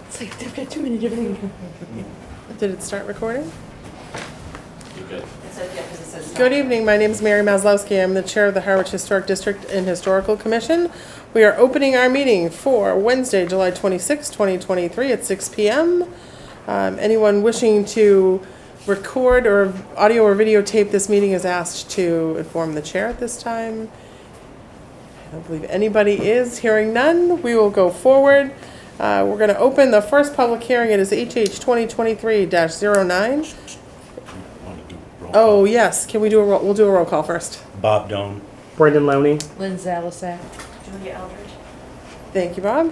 It's like they've got too many different. Did it start recording? You're good. It says, yeah, because it says. Good evening. My name is Mary Maslowski. I'm the chair of the Harwich Historic District and Historical Commission. We are opening our meeting for Wednesday, July 26, 2023 at 6 p.m. Anyone wishing to record or audio or videotape this meeting is asked to inform the chair at this time. I don't believe anybody is. Hearing none, we will go forward. We're going to open the first public hearing. It is HH 2023-09. Oh, yes. Can we do a roll? We'll do a roll call first. Bob Doan. Brendan Lowney. Lynn Zalisak. Julia Eldridge. Thank you, Bob.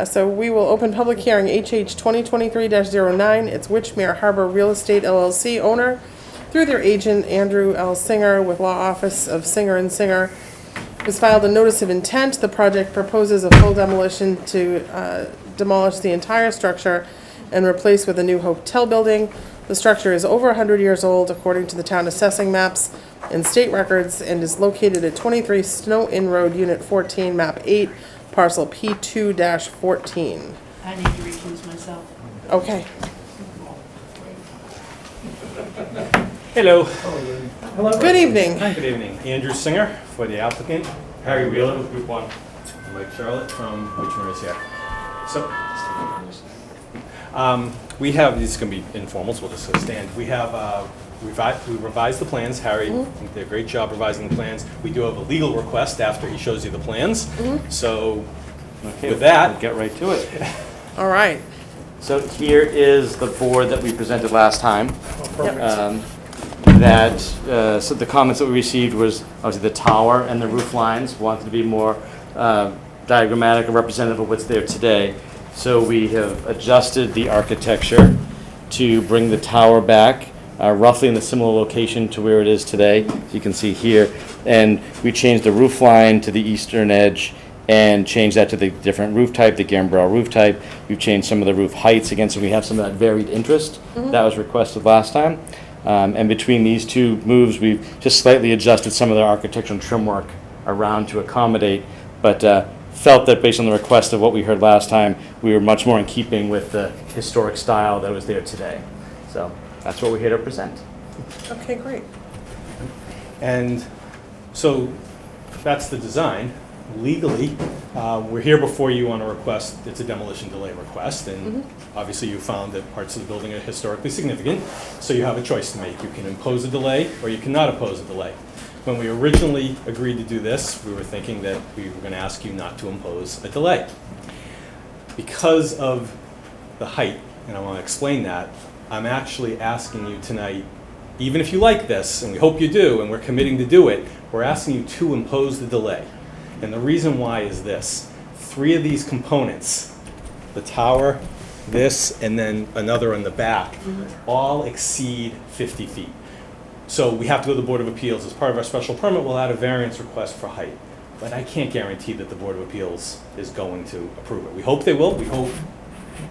So we will open public hearing HH 2023-09. It's Witchmere Harbor Real Estate LLC owner through their agent Andrew L. Singer with Law Office of Singer and Singer has filed a notice of intent. The project proposes a full demolition to demolish the entire structure and replace with a new hotel building. The structure is over 100 years old according to the town assessing maps and state records and is located at 23 Snow Inn Road, Unit 14, Map 8, Parcel P2-14. I need to recuse myself. Okay. Hello. Hello. Good evening. Hi, good evening. Andrew Singer for the applicant. Harry Wheeler with Group 1. And Mike Charlotte from Witchmere is here. So, we have, this is going to be informal, so we'll just stand. We have, we revised the plans. Harry did a great job revising the plans. We do have a legal request after he shows you the plans. So, with that, We'll get right to it. All right. So here is the board that we presented last time. Yep. So the comments that we received was obviously the tower and the roof lines wanted to be more diagrammatic or representative of what's there today. So we have adjusted the architecture to bring the tower back roughly in the similar location to where it is today, as you can see here. And we changed the roof line to the eastern edge and changed that to the different roof type, the gambrel roof type. We've changed some of the roof heights again, so we have some of that varied interest that was requested last time. And between these two moves, we've just slightly adjusted some of the architectural trim work around to accommodate, but felt that based on the request of what we heard last time, we were much more in keeping with the historic style that was there today. So that's what we're here to present. Okay, great. and so that's the design. Legally, we're here before you on a request. It's a demolition delay request, and obviously you found that parts of the building are historically significant, so you have a choice to make. You can impose a delay or you cannot impose a delay. When we originally agreed to do this, we were thinking that we were going to ask you not to impose a delay. Because of the height, and I want to explain that, I'm actually asking you tonight, even if you like this, and we hope you do, and we're committing to do it, we're asking you to impose the delay. And the reason why is this. 3 of these components, the tower, this, and then another on the back, all exceed 50 feet. So we have to go to the Board of Appeals. As part of our special permit, we'll add a variance request for height. But I can't guarantee that the Board of Appeals is going to approve it. We hope they will. We hope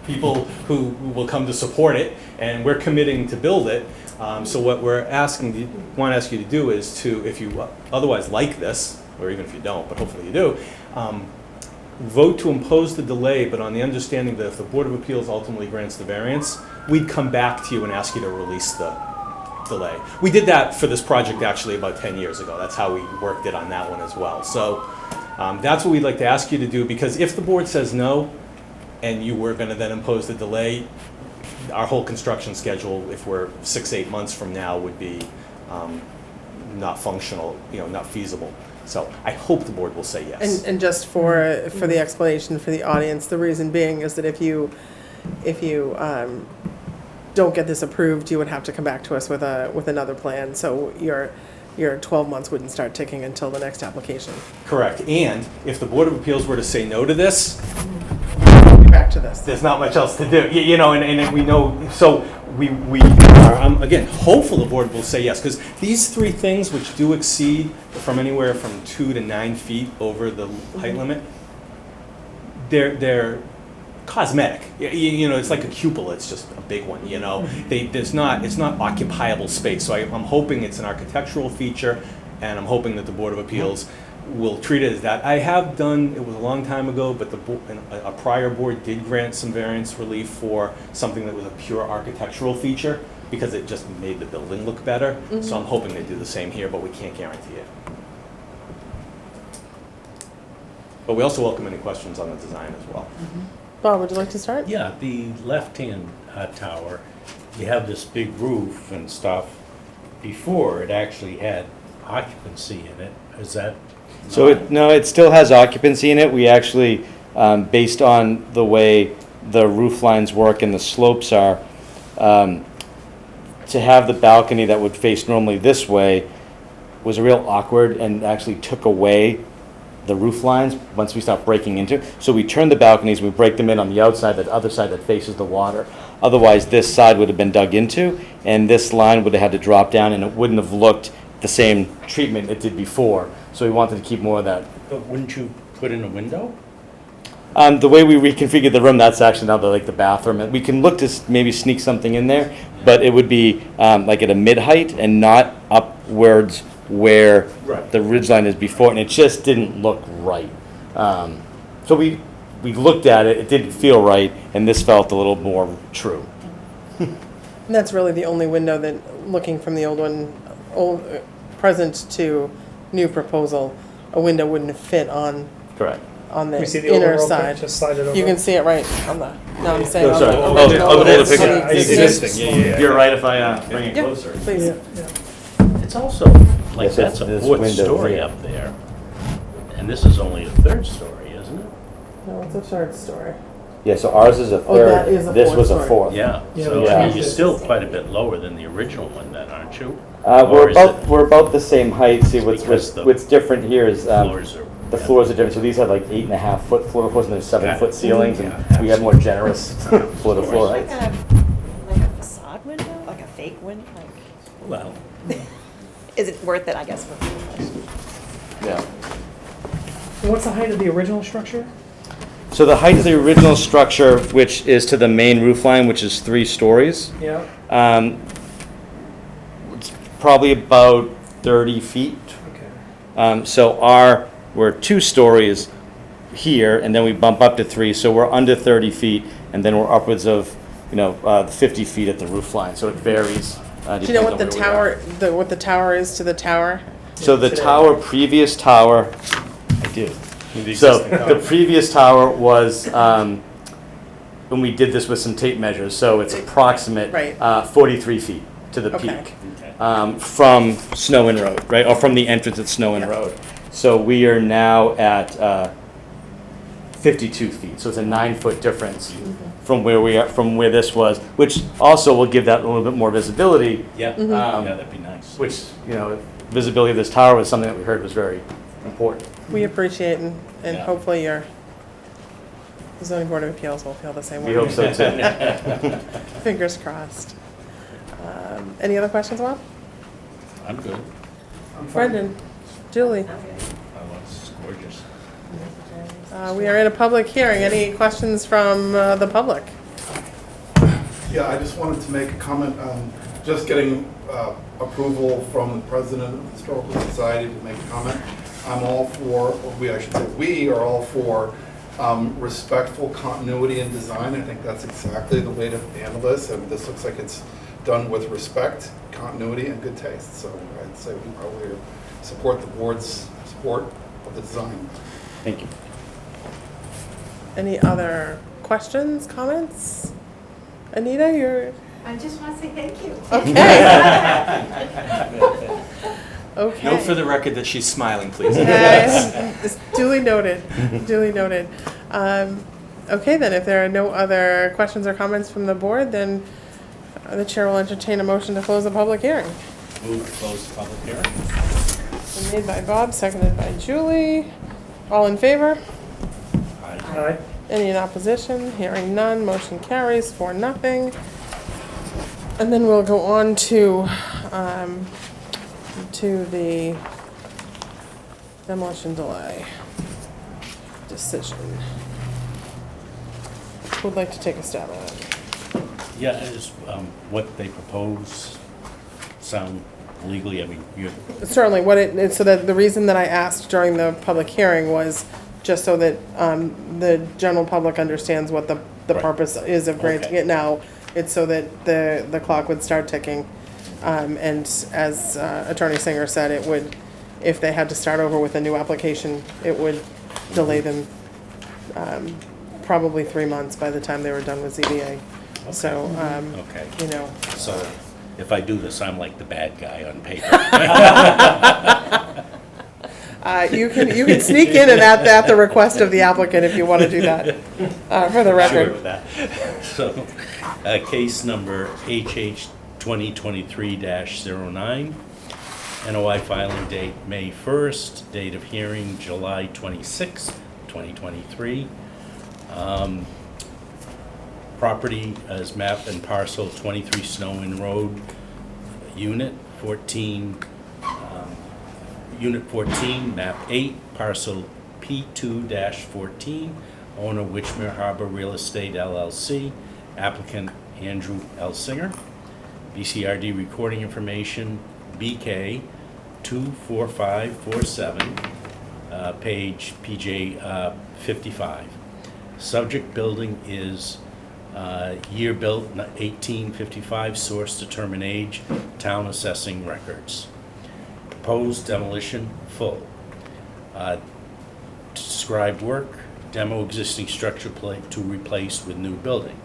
people who will come to support it, and we're committing to build it. So what we're want to ask you to do is to, if you otherwise like this, or even if you don't, but hopefully you do, vote to impose the delay, but on the understanding that if the Board of Appeals ultimately grants the variance, we'd come back to you and ask you to release the delay. We did that for this project actually about 10 years ago. That's how we worked it on that one as well. So that's what we'd like to ask you to do, because if the board says no, and you were going to then impose the delay, our whole construction schedule, if we're 6-8 months from now, would be not functional, not feasible. So I hope the board will say yes. And just for the explanation for the audience, the reason being is that if you don't get this approved, you would have to come back to us with another plan. So your 12 months wouldn't start ticking until the next application. Correct. And if the Board of Appeals were to say no to this, Back to this. there's not much else to do. And we know. So we are again hopeful the board will say yes, because these 3 things, which do exceed from anywhere from 2 to 9 feet over the height limit, they're cosmetic. It's like a cupola. It's just a big one. It's not occupiable space. So I'm hoping it's an architectural feature, and I'm hoping that the Board of Appeals we'll treat it as that. I have done, it was a long time ago, but a prior board did grant some variance relief for something that was a pure architectural feature because it just made the building look better. So I'm hoping they do the same here, but we can't guarantee it. But we also welcome any questions on the design as well. Bob, would you like to start? Yeah, the left-hand tower, you have this big roof and stuff. Before, it actually had occupancy in it. Is that? So it still has occupancy in it. We actually, based on the way the roof lines work and the slopes are, to have the balcony that would face normally this way was real awkward and actually took away the roof lines once we stopped breaking into. So we turn the balconies, we break them in on the outside, that other side that faces the water. Otherwise, this side would have been dug into, and this line would have had to drop down, and it wouldn't have looked the same treatment it did before. So we wanted to keep more of that. But wouldn't you put in a window? The way we reconfigured the room, that's actually now the bathroom. And we can look to maybe sneak something in there, but it would be like at a mid-height and not upwards where Right. the ridgeline is before, and it just didn't look right. So we looked at it, it didn't feel right, and this felt a little more true. And that's really the only window that, looking from the present to new proposal, a window wouldn't fit on Correct. the We see the older inner real quick, side. just slide it over. You can see it right on the, no, I'm saying Oh, on sorry. the. Oh, original- oh, the older on picture. the Yeah, existing. yeah. You're right if I bring it Yeah, closer. please. Yeah, yeah. It's also, like, Yes, that's a this fourth window story here. up there. And this is only a third story, isn't it? No, it's a third story. Yeah, so ours is a Oh, that is a this fourth was a story. fourth. Yeah. Yeah, So, yeah. I mean, you're still quite a bit lower than the original one then, aren't you? We're Or is it we're about the same height. See, what's because the what's different here is floors are... the floors are different. So these have like 8.5-foot floor to floors, and there's 7-foot ceilings, and Yeah. we have more generous floor to floor Like heights. like a facade window, like a fake window, like, Well, is it worth it, I guess, for people? Yeah. And what's the height of the original structure? So the height of the original structure, which is to the main roof line, which is 3 stories, Yeah. it's probably about 30 feet. Okay. So we're 2 stories here, and then we bump up to 3, so we're under 30 feet, and then we're upwards of, 50 feet at the roof line. So it varies. Do you know what the depends on where we are. what the tower is to the tower? So the Today. previous tower, I do. The So existing the tower. previous tower was, when we did this with some tape measures, so it's approximate Right. 43 feet to the Okay. peak. From Snow Inn Road, right, or from the entrance at Snow Inn Yeah. Road. So we are now at 52 feet, so it's a 9-foot difference from where we are, from where this was, which also will give that a little bit more visibility, yeah, Um, yeah, that'd be nice. which, visibility of this tower was something that we heard was very important. We appreciate and Yeah. hopefully the zoning board of appeals will feel the same way. We hope so too. Fingers crossed. Any other questions, Bob? I'm good. I'm fine. Brendan, Julie, Oh, it's gorgeous. we are in a public hearing. Any questions from the public? Yeah, I just wanted to make a comment, just getting approval from the president of the Historical Society to make a comment. I'm all for, I should say, we are all for respectful continuity in design. I think that's exactly the way to handle this, and this looks like it's done with respect, continuity, and good taste. So I'd say we probably support the board's support of the design. Thank you. Any other questions, comments? Anita, you're, I just want to say thank you. okay. Okay. Note for the record that she's smiling, please. It's duly noted, duly noted. Okay, then, if there are no other questions or comments from the board, then the chair will entertain a motion to close the public hearing. Move to close the public hearing. Been made by Bob, seconded by Julie. All in favor? Aye. Any in opposition? Hearing none, motion carries 4-0. And then we'll go on to the demolition delay decision. Who'd like to take a stab at it? Yeah, is what they propose sound legally, I mean, you, Certainly, so that the reason that I asked during the public hearing was just so that the general public understands what the Right. purpose is of granting Okay. it now. It's so that the clock would start ticking. And as Attorney Singer said, it would, if they had to start over with a new application, it would delay them probably 3 months by the time they were done with ZBA. So, okay. you know, So if I do this, I'm like the bad guy on paper. you can sneak in and at the request of the applicant if you want to do that, for the Sure record. with that. So, case number HH 2023-09, NOI filing date May 1st, date of hearing July 26th, 2023. Property as map and parcel 23 Snowman Road, Unit 14, Unit 14, map 8, parcel P2-14, owner Witchmere Harbor Real Estate LLC, applicant Andrew L. Singer. BCRD recording information, BK 24547, page PJ 55. Subject building is year built 1855, source determine age, town assessing records. Proposed demolition, full. Described work, demo existing structure to replace with new building.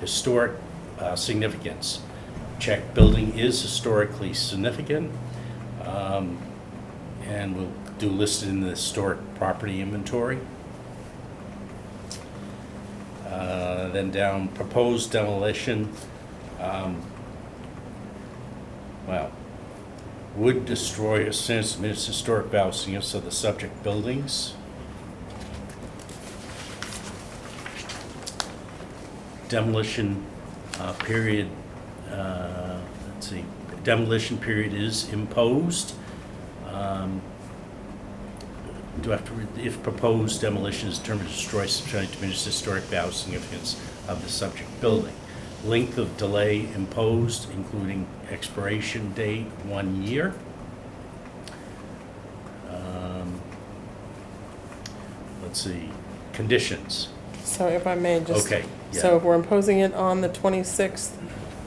Historic significance, check building is historically significant, and we'll do listed in the historic property inventory. Then down, proposed demolition, would destroy a sensitive historic values of the subject buildings. Demolition period, let's see, demolition period is imposed. Do I have to read, if proposed demolition is determined to destroy substantially diminished historic value significance of the subject building. Length of delay imposed, including expiration date, 1 year. Let's see, conditions. So if I may just. Okay, yeah. So if we're imposing it on the 26th,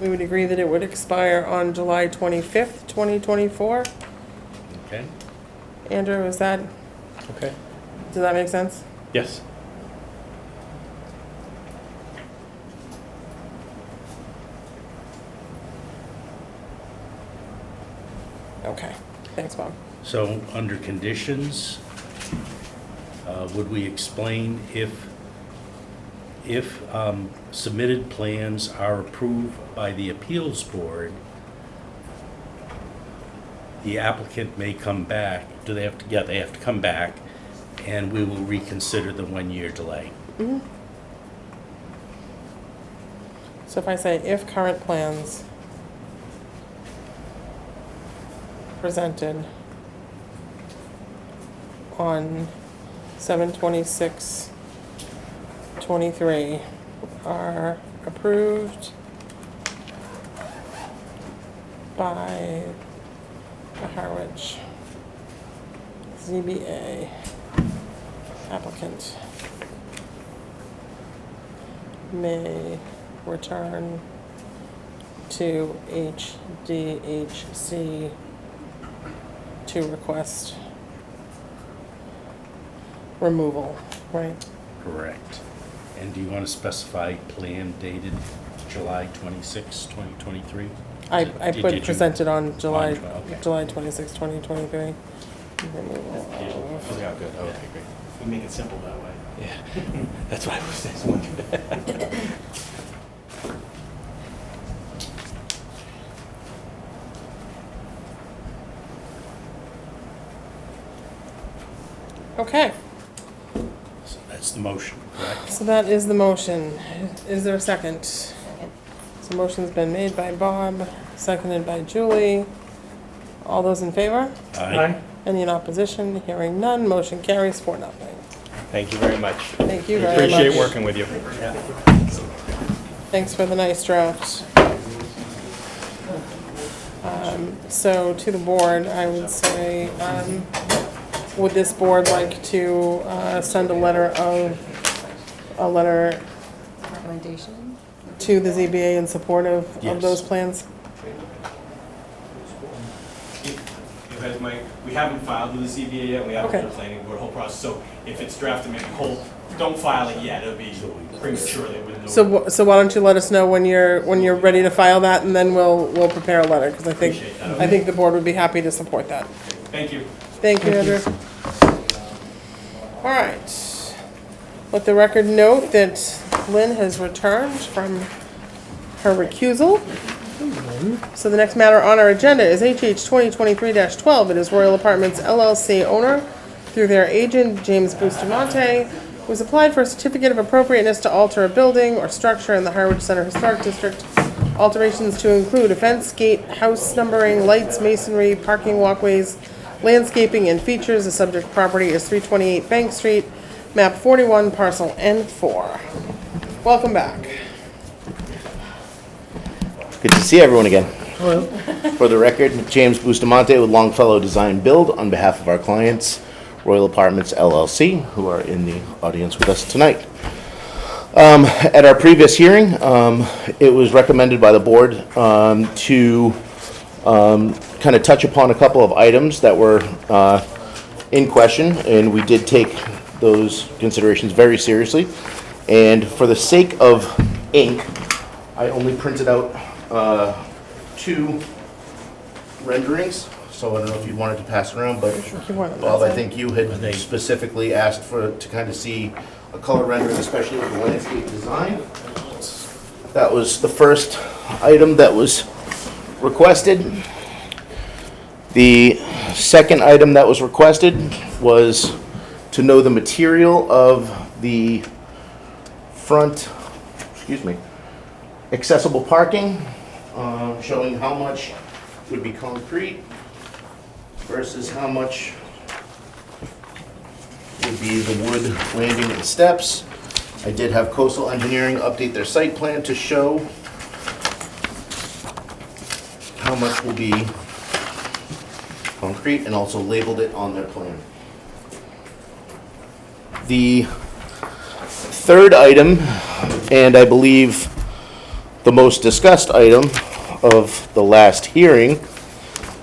we would agree that it would expire on July 25th, 2024? Okay, Andrew, is that, Okay. does that make sense? Yes. Okay, thanks, Bob. so under conditions, would we explain if submitted plans are approved by the appeals board, the applicant may come back, do they have to, yeah, they have to come back, and we will reconsider the 1-year delay. So if I say if current plans presented on 7/26/23 are approved by the Harwich ZBA applicant may return to HDHC to request removal, right? Correct. And do you want to specify plan dated July 26, 2023? I Did put you- presented on July, Okay. July 26, 2023. Removal of- Yeah, good, okay, great. We make it simple that way. Yeah, that's what I was wondering. Okay, So that's the motion, correct? so that is the motion. Is there a second? So motion's been made by Bob, seconded by Julie. All those in favor? Aye. Any in opposition? Hearing none, motion carries 4-0. Thank you very much. Thank you very much. Appreciate working with you. Thanks for the nice draft. So to the board, I would say, would this board like to send a letter Recommendation? to the ZBA in support of Yes. those plans? You guys might, we haven't filed with the ZBA yet, we haven't Okay. done the planning board whole process, so if it's drafted, maybe don't file it yet, it'll be premature, they wouldn't know. So why don't you let us know when you're ready to file that, and then we'll prepare a letter, because Appreciate that. I think the board would be happy to support that. Thank you. Thank you, Andrew. All right. Let the record note that Lynn has returned from her recusal. So the next matter on our agenda is HH 2023-12. It is Royal Apartments LLC owner, through their agent, James Bustamante, who has applied for a certificate of appropriateness to alter a building or structure in the Harwich Center Historic District. Alterations to include a fence, gate, house numbering, lights, masonry, parking walkways, landscaping, and features. The subject property is 328 Bank Street, map 41, parcel N4. Welcome back. Good to see everyone again. Hello. For the record, James Bustamante with Longfellow Design Build on behalf of our clients, Royal Apartments LLC, who are in the audience with us tonight. At our previous hearing, it was recommended by the board to kind of touch upon a couple of items that were in question, and we did take those considerations very seriously. And for the sake of ink, I only printed out two renderings, so I don't know if you wanted to pass it around, but Bob, I think you had specifically asked to kind of see a color rendering, especially with the landscape design. That was the first item that was requested. The second item that was requested was to know the material of the front, accessible parking, showing how much would be concrete versus how much would be the wood landing and steps. I did have Coastal Engineering update their site plan to show how much will be concrete, and also labeled it on their plan. The third item, and I believe the most discussed item of the last hearing,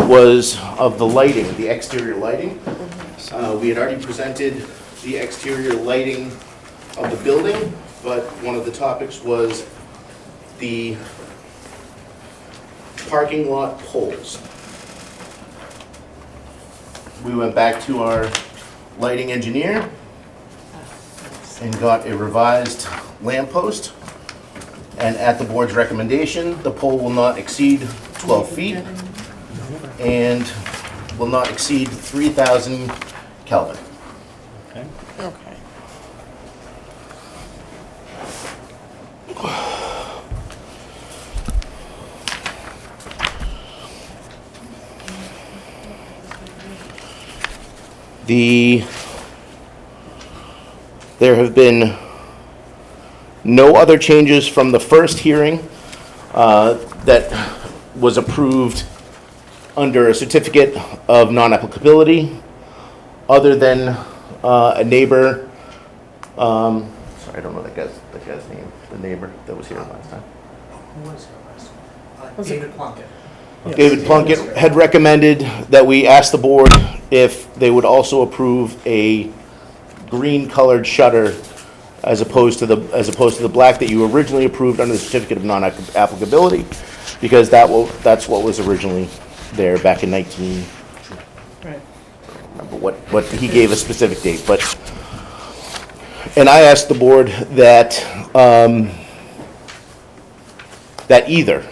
was of the lighting, the exterior lighting. We had already presented the exterior lighting of the building, but one of the topics was the parking lot poles. We went back to our lighting engineer and got a revised lamppost. And at the board's recommendation, the pole will not exceed 12 feet and will not exceed 3,000 Kelvin. Okay. Okay. There have been no other changes from the first hearing that was approved under a certificate of non-applicability, other than a neighbor, sorry, I don't know that guy's name, the neighbor that was here last time. Who was here last? David Plunkett. David Plunkett had recommended that we ask the board if they would also approve a green colored shutter as opposed to the black that you originally approved under the certificate of non-applicability, because that's what was originally there back in 19. Right. Remember what he gave a specific date, but, and I asked the board that that either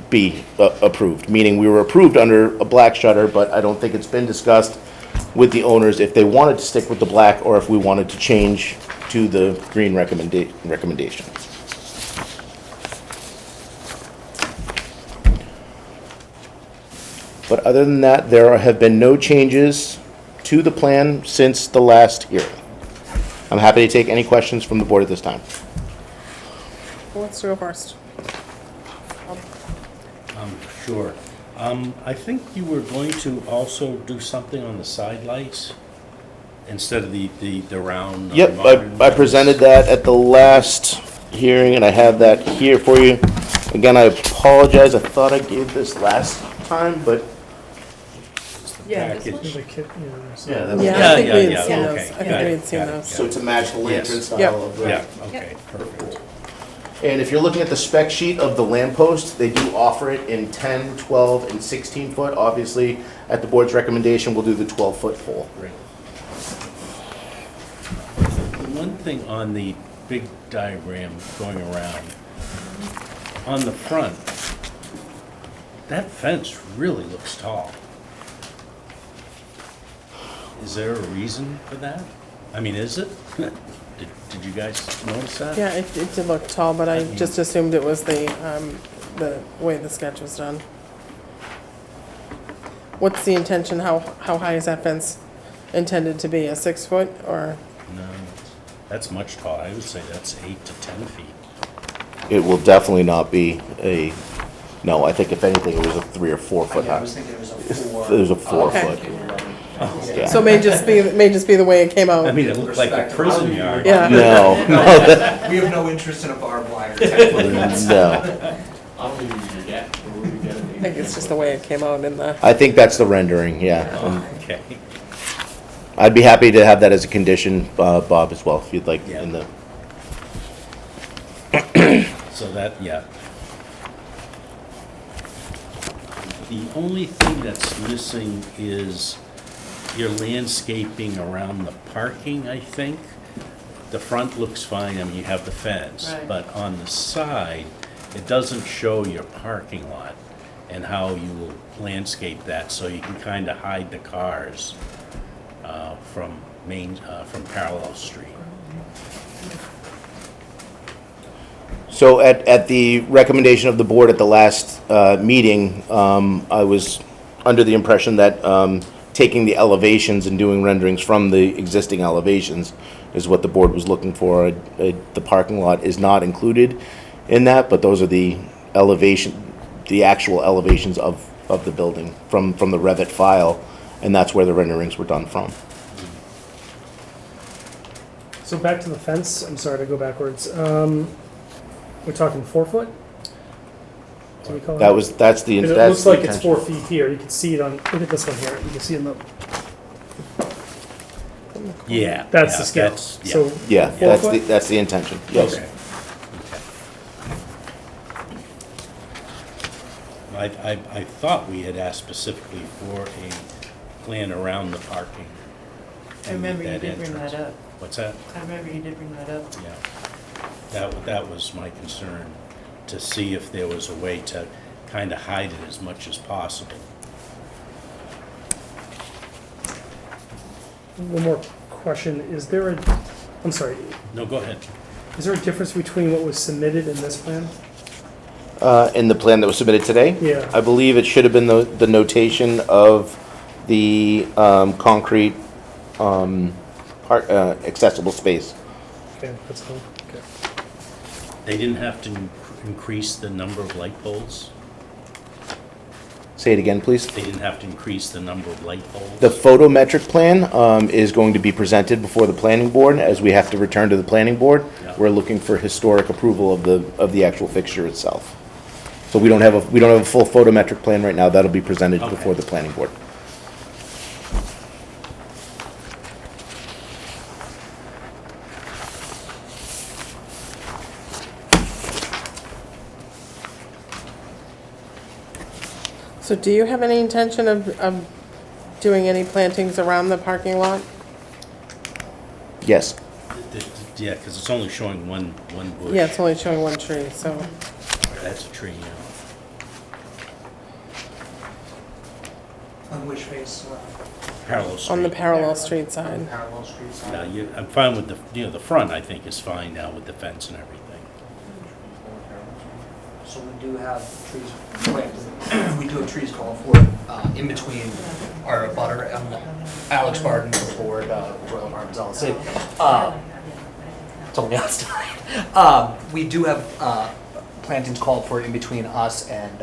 be approved, meaning we were approved under a black shutter, but I don't think it's been discussed with the owners if they wanted to stick with the black or if we wanted to change to the green recommendation. But other than that, there have been no changes to the plan since the last hearing. I'm happy to take any questions from the board at this time. Who wants to go first? Sure. I think you were going to also do something on the side lights instead of the round. Yep, modern I ones. presented that at the last hearing, and I have that here for you. Again, I apologize, I thought I gave this last time, but Yeah, this Package. one? yeah, that's, Yeah, I Yeah, think yeah, we had yeah, seen okay. those. I think Got we it, had seen got it, those. so to match the lantern Yes. style of the. Yeah, okay, perfect. And if you're looking at the spec sheet of the lamppost, they do offer it in 10, 12, and 16 foot. Obviously, at the board's recommendation, we'll do the 12-foot pole. Great. One thing on the big diagram going around, on the front, that fence really looks tall. Is there a reason for that? I mean, is it? Did you guys notice that? Yeah, it did look tall, but I just assumed it was the way the sketch was done. What's the intention, how high is that fence intended to be, a 6 foot, or? No, that's much taller. I would say that's 8 to 10 feet. It will definitely not be a, no, I think if anything, it was a 3 or 4 foot I high. was thinking it was a 4. It was a 4 Okay. foot. Oh, Yeah. So it may just be the way it came out. I mean, it looked like a prison yard. Yeah. No, no, that- We have no interest in a barbed wire 10-foot fence. no. I think it's just the way it came out in the, I think that's the rendering, yeah. Okay. I'd be happy to have that as a condition, Bob, as well, if you'd like, Yeah. in the, So that, yeah. The only thing that's missing is your landscaping around the parking, I think. The front looks fine, I mean, you have the fence. Right. But on the side, it doesn't show your parking lot and how you will landscape that, so you can kind of hide the cars from Parallel Street. so at the recommendation of the board at the last meeting, I was under the impression that taking the elevations and doing renderings from the existing elevations is what the board was looking for. The parking lot is not included in that, but those are the actual elevations of the building from the Revit file, and that's where the renderings were done from. So back to the fence, I'm sorry to go backwards. We're talking 4 foot? Do we call it? That's the, 'Cause it that's looks the like it's intention. 4 feet here. You can see it on, look at this one here. You can see in the, Yeah. that's yeah, the scale. that's- yeah. So Yeah, 4 foot? that's the intention, yes. Okay. I thought we had asked specifically for a plan around the parking. I remember you that did bring entrance. that up. What's that? I remember you did bring that up. Yeah. That was my concern, to see if there was a way to kind of hide it as much as possible. One more question. Is there a, I'm sorry, No, go ahead. is there a difference between what was submitted in this plan? In the plan that was submitted today? Yeah. I believe it should have been the notation of the concrete accessible space. Okay, that's cool. Okay. They didn't have to increase the number of light poles? Say it again, please. They didn't have to increase the number of light poles? The photometric plan is going to be presented before the planning board, as we have to return to the planning board. Yeah. We're looking for historic approval of the actual fixture itself. So we don't have a full photometric plan right now. That'll be presented Okay. before the planning board. so do you have any intention of doing any plantings around the parking lot? Yes. Yeah, because it's only showing one bush. Yeah, it's only showing one tree, so, That's a tree, yeah. On which face? Parallel street. on the parallel street side. Parallel street side. Yeah, I'm fine with the front, I think, is fine now with the fence and everything. So we do have trees planted, we do have trees called for in between our butter, Alex Barton, the board, Royal Apartments LLC. Told me outside. We do have plantings called for in between us and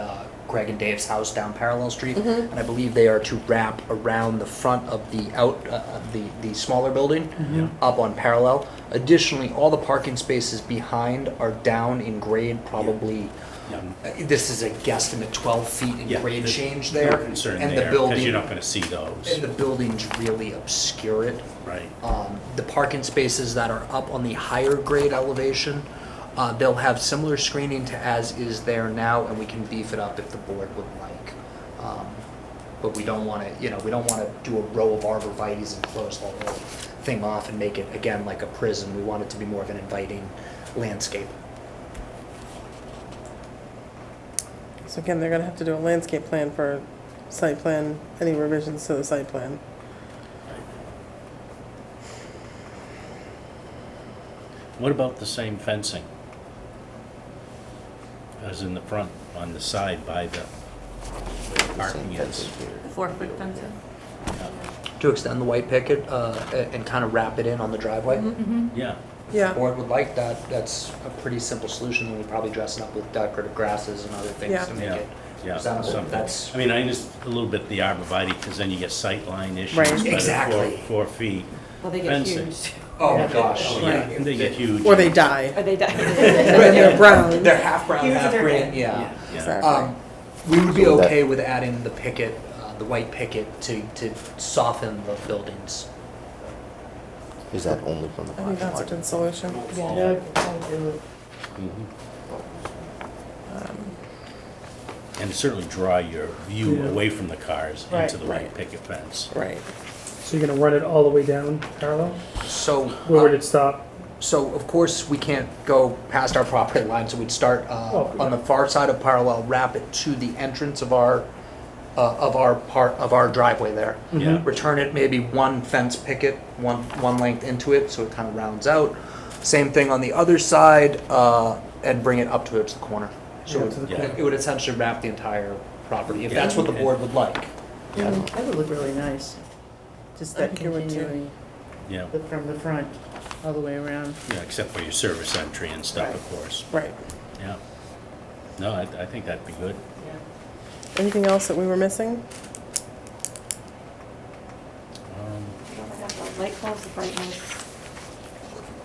Greg and Dave's house down Parallel Street, and I believe they are to wrap around the front of the smaller building up on Parallel. Additionally, all the parking spaces behind are down in grade, probably. This is a guesstimate 12 feet in grade there's change no there, concern and there, the building, because you're not going to see those. and the buildings really obscure it. Right. The parking spaces that are up on the higher grade elevation, they'll have similar screening to as is there now, and we can beef it up if the board would like. But we don't want to, we don't want to do a row of arborvitaes and close the whole thing off and make it, again, like a prison. We want it to be more of an inviting landscape. So again, they're gonna have to do a landscape plan for site plan, any revisions to the site plan. What about the same fencing as in the front, on the side by the parking is? The 4-foot fencing? To extend the white picket and kind of wrap it in on the driveway. Yeah. Yeah, Board would like that, that's a pretty simple solution, and we'd probably dress it up with decorative grasses and other things Yeah. to make Yeah. it Yeah, presentable. something. That's, I mean, I just, a little bit the arborvitae, because then you get sightline issues. Right. by the Exactly. 4 feet. Well, they get Fencing. huge. oh my gosh. Oh, yeah, and they get huge. or they die, Are they and then they're brown. They're half brown, Huge half they're green, big. yeah. Yeah. Exactly. We would be So that- okay with adding the picket, the white picket, to soften the buildings. Is that only from the I think parking that's a lot? good solution. And certainly draw your view Yeah. away from the cars Right. into the white Right. picket fence. Right. So you're gonna run it all the way down parallel? So, Where would it stop? so of course, we can't go past our property line, so we'd start Oh, on the far side of Parallel, wrap it to the entrance of our driveway there. Yeah. Return it maybe one fence picket, one length into it, so it kind of rounds out. Same thing on the other side, and bring it up towards the corner. So Yeah, to the corner. it would essentially wrap the entire property, if that's what the board would like. Yeah. That would look really nice. Just that think it would too. continuing Yeah, from the front all the way around. yeah, except for your service entry and stuff, Right. of course. Right. Yeah. No, I think that'd be good. Anything else that we were missing? Light bulbs, the brightness,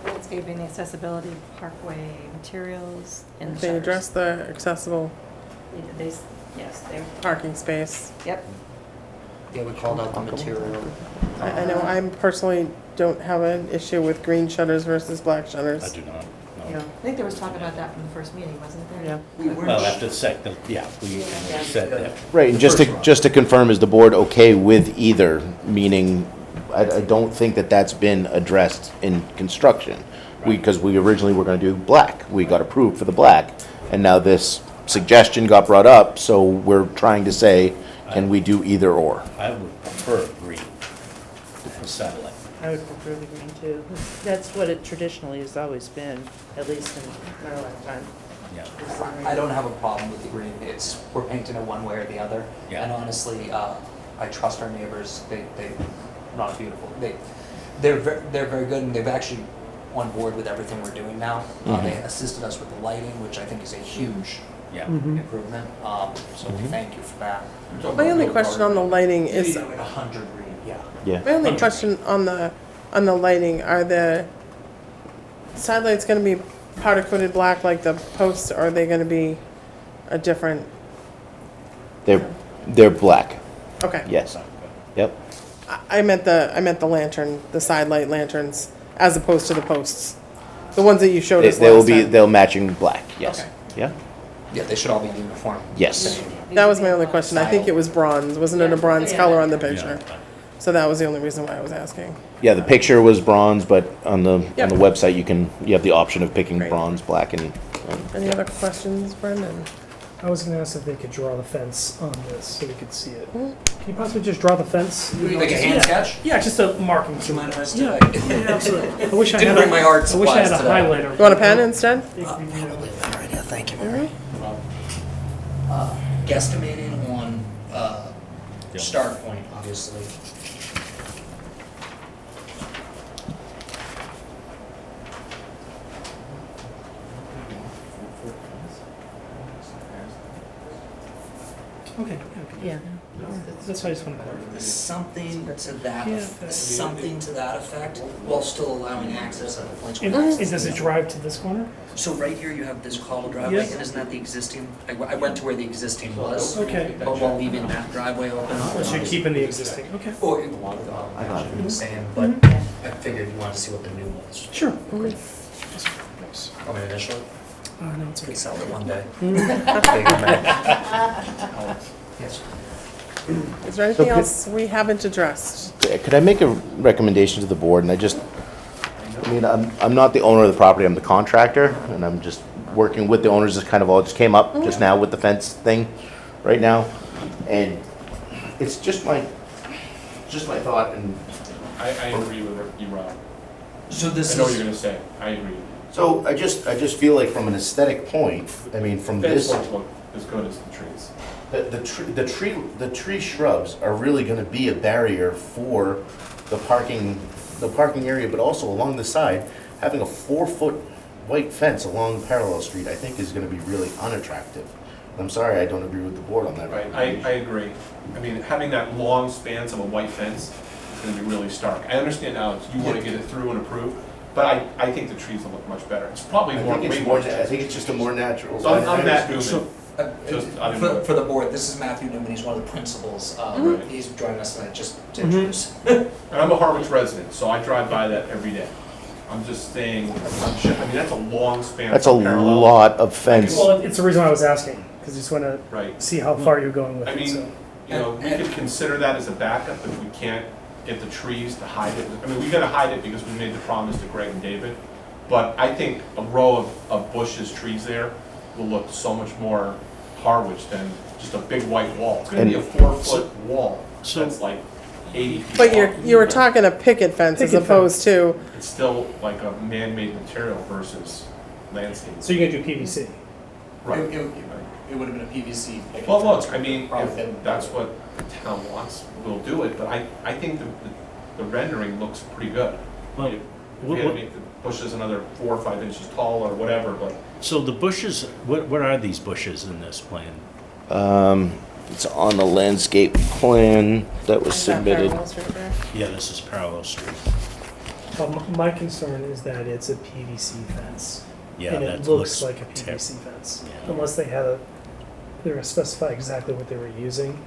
landscaping, the accessibility, parkway materials, and the They shutters. address the accessible Yes, they, parking space. yep. Yeah, we called out the material. I know I personally don't have an issue with green shutters versus black I shutters. do not, Yeah. no. I think there was talk about that from the first meeting, wasn't there? Yeah. Well, after the second, yeah, we said that. Right, and just to confirm, is the board okay with either? Meaning, I don't think that that's been addressed in construction. Because we originally were gonna do black. We got approved for the black. And now this suggestion got brought up, so we're trying to say, can we do either or? I would prefer green to settle it. I would prefer the green too. That's what it traditionally has always been, at least in my lifetime. Yeah. is the green. I don't have a problem with the green, we're painting it one way or the other. Yeah. And honestly, I trust our neighbors, they're not beautiful. They're very good, and they've actually on board with everything we're doing now. They assisted us with the lighting, which I think is a huge Yeah. improvement, so we thank you for that. My only question on the lighting is, Maybe like 100 green, yeah. Yeah. my only question on the lighting, are the side lights gonna be powder coated black like the posts, or are they gonna be a different, They're black, okay. yes. Yep. I meant the lantern, the side light lanterns, as opposed to the posts. The ones that you showed us They will last be, time. they'll matching black, yes. Okay. Yeah, Yeah, they should all be uniform. yes. That was my only question. I think it was bronze. Wasn't it a bronze color on the picture? Yeah. So that was the only reason why I was asking. Yeah, the picture was bronze, but on the Yep. website, you have the option of picking Great. bronze, black, and Any other questions, Brendan? I was gonna ask if they could draw the fence on this so we could see it. Can you possibly just draw the fence? Like a hand sketch? Yeah, just a marking. Do you mind if I Yeah, yeah, absolutely. I wish I Didn't had bring my art I wish I had a supplies today. highlighter. You want a pen instead? Probably a better idea, thank you, Mary. Guesstimating on start point, obviously. Okay, Yeah. that's why I just want to clarify. Something to that, Yeah. something to that effect, while still allowing access at the points where And access does it is. drive to this corner? So right here, you have this cobble driveway, Yes. and isn't that the existing? I went to where the existing was, Okay. but while leaving that driveway open. So you're keeping the existing, okay. Or, I got it the same, but I figured you wanted to see what the new was. Sure. Want me to initial it? No, it's Could okay. sell it one day. Yes. Is there anything So else we haven't addressed? Could I make a recommendation to the board? And I'm not the owner of the property, I'm the contractor, and I'm just working with the owners. This kind of all just came up just now with the fence thing right now. And it's just my thought, and I agree with you, Rob. So this I know what is, you're gonna say. I agree. so I just feel like from an aesthetic point, I mean, from Fence this, won't look as good as the trees. the tree shrubs are really gonna be a barrier for the parking area, but also along the side, having a 4-foot white fence along Parallel Street, I think is gonna be really unattractive. I'm sorry, I don't agree with the board on that. Right, I agree. I mean, having that long spans of a white fence is gonna be really stark. I understand, Alex, you wanna get it through and approved, but I think the trees will look much better. It's probably I more, think way it's more. I think it's just a more natural. So I'm Matt so, Newman. Just out of for nowhere. the board, this is Matthew Newman, he's one of the principals. Right. He's joining us tonight just to introduce. And I'm a Harwich resident, so I drive by that every day. I'm just saying, I mean, that's a long span. That's a parallel. lot of fence. Well, it's the reason why I was asking, because I just want to Right. see how far you're going with I it, so. mean, you know, we could consider that as a backup if we can't get the trees to hide it. I mean, we gotta hide it because we made the promise to Greg and David. But I think a row of bushes, trees there will look so much more Harwich than just a big white wall. It's gonna be a 4-foot wall that's like 80 feet But long. you were talking a picket fence as Picket opposed to, It's still like a man-made material versus landscape. So you're going to do PVC? Right. It would have been a PVC. Well, look, I mean, Probably if that's what the town wants, we'll do it, but I think the rendering looks pretty good. Well, If we had to make the bushes another 4 or 5 inches tall or whatever, but So the bushes, what are these bushes in this plan? It's on the landscape plan that was is that submitted. Parallel Street there? Yeah, this is Parallel Street. Well, my concern is that it's a PVC fence. Yeah, And that it looks like a ter- PVC fence. Yeah. Unless they're going to specify exactly what they were using,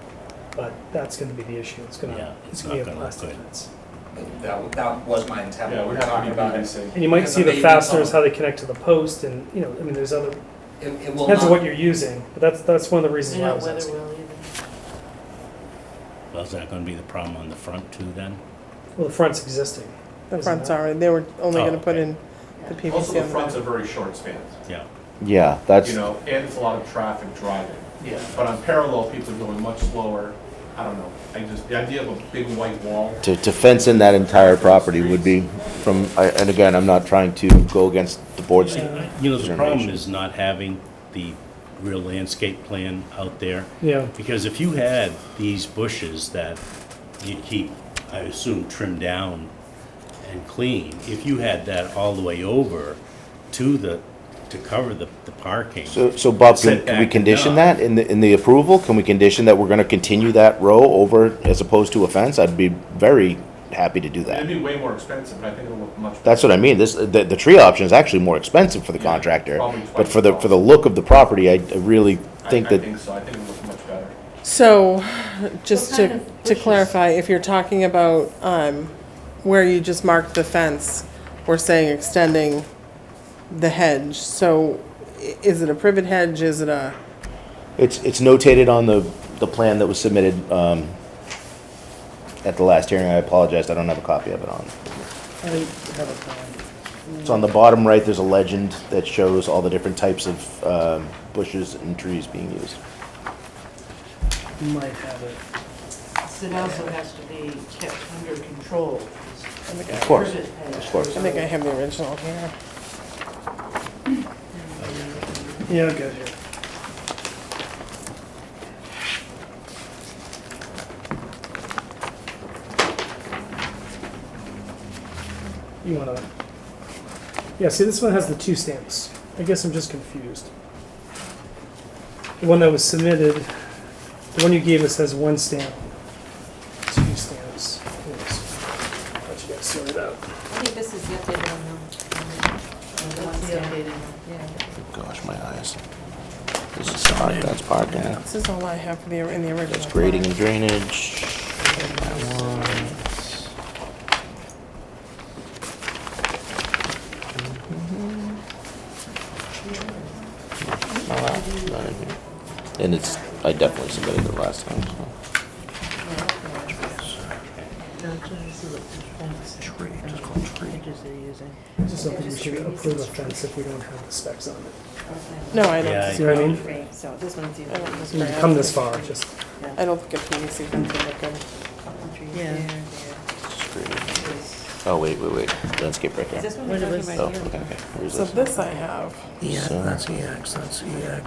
but that's going to be the issue. It's going Yeah, to, it's it's going to not be a gonna look plastic good. fence. That was my intent. yeah, when we're we were talking talking about about it. PVC. And you might Because see the the baby fasteners, song. how they connect to the post, and, you know, I mean, there's other, It will depends on not, what you're using, but that's one of the reasons why I Yeah, was weather asking. will either. Well, is that gonna be the problem on the front too then? Well, the front's existing. The Isn't front's it? already, they were only Oh, gonna put okay. in the PVC Also, the on the front's back. a very short span, Yeah. Yeah, that's, you know, and it's a lot of traffic driving. yeah. But on parallel, people are going much slower. I don't know, the idea of a big white wall. to fence in that entire property would be and again, I'm not trying to go against the board's. You know, the determination. problem is not having the real landscape plan out there. Yeah. Because if you had these bushes that you keep, I assume, trimmed down and clean, if you had that all the way over to cover the parking. So Bob, can we Setback condition enough. that in the approval? Can we condition that we're gonna continue that row over as opposed to a fence? I'd be very happy to do It'd that. be way more expensive, but I think it'll look much better. That's what I mean. The tree option is actually more expensive for the Yeah, contractor, probably but twice for the the look of the property, I really think I that, think so, I think it'll look much better. So, just What kind to of bushes? clarify, if you're talking about, where you just marked the fence, we're saying extending the hedge, so is it a privet hedge, is it a, it's notated on the plan that was submitted, at the last hearing. I apologize, I don't have a copy of it on. I have a plan. It's on the bottom right, there's a legend that shows all the different types of bushes and trees being used. You might have it. It also has to be kept under control. Of course, Privet hedge. of course. I think I have the original here. Yeah, good here. You wanna, yeah, see, this one has the 2 stamps. I guess I'm just confused. The one that was submitted The one you gave us has one stamp. 2 stamps. Yes. Let you guys sort it out. I think this is the updated one, the one That's the stamp. updated one. Yeah. Gosh, my eyes. This is sorry, that's parking. This is all I have for in the original. That's grading and drainage. That one. Oh, wow, not in here. And it's, I definitely submitted it last time, so. Tree, just call tree. Hedges they're using. Is this something we should approve a fence if we don't have the specs on it? No, I don't. Yeah, See what I mean? Right, so this one's I don't even. disagree. We've come this far, just, I don't think a PVC fence would look good. Yeah. Oh, wait. Landscape right Is there. this one What we're it talking was- Oh, about okay, here? okay. Where's So this? this I have. So- that's EX.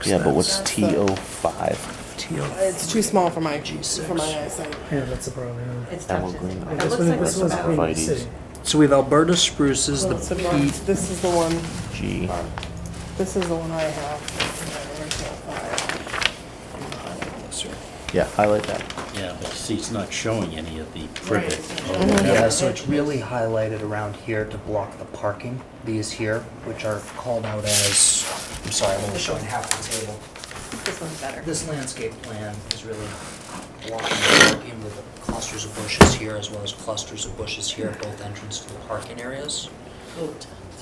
Yeah, but what's That's TO5? It's too small for my eyesight. yeah, that's the problem. Yeah. It's Emerald tough green. to. Yeah, It this looks one, like this it's one's about. Queen Arborvitaes. City. So we have Alberta spruces, Well, so this is the one. G. This is the one I have. Yeah, highlight that. Yeah, but see, it's not showing any of the privet. Yeah, so it's really highlighted around here to block the parking. These here, which are called out as, I'm sorry, I'm only showing half the table. This one's better. This landscape plan is really blocking the parking with the clusters of bushes here as well as clusters of bushes here at both entrances to the parking areas.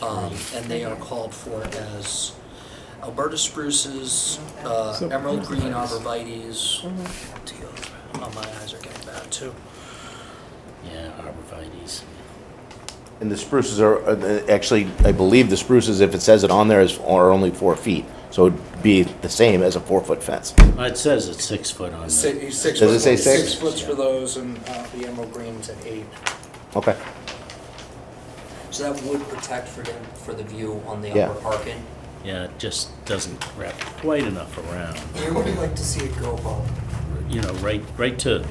And they are called for as Alberta spruces, emerald green arborvitaes. Oh, my eyes are getting bad too. Yeah, arborvitaes. And the spruces are, actually, I believe the spruces, if it says it on there, are only 4 feet. So it'd be the same as a 4-foot fence. It says it's 6 foot on the. Six Does it say six? 6 foot for those, and the emerald green's at 8. Okay. So that would protect for the view on the Yeah. upper parking. Yeah, it just doesn't wrap quite enough around. Where would you like to see it go, Bob? You know, right to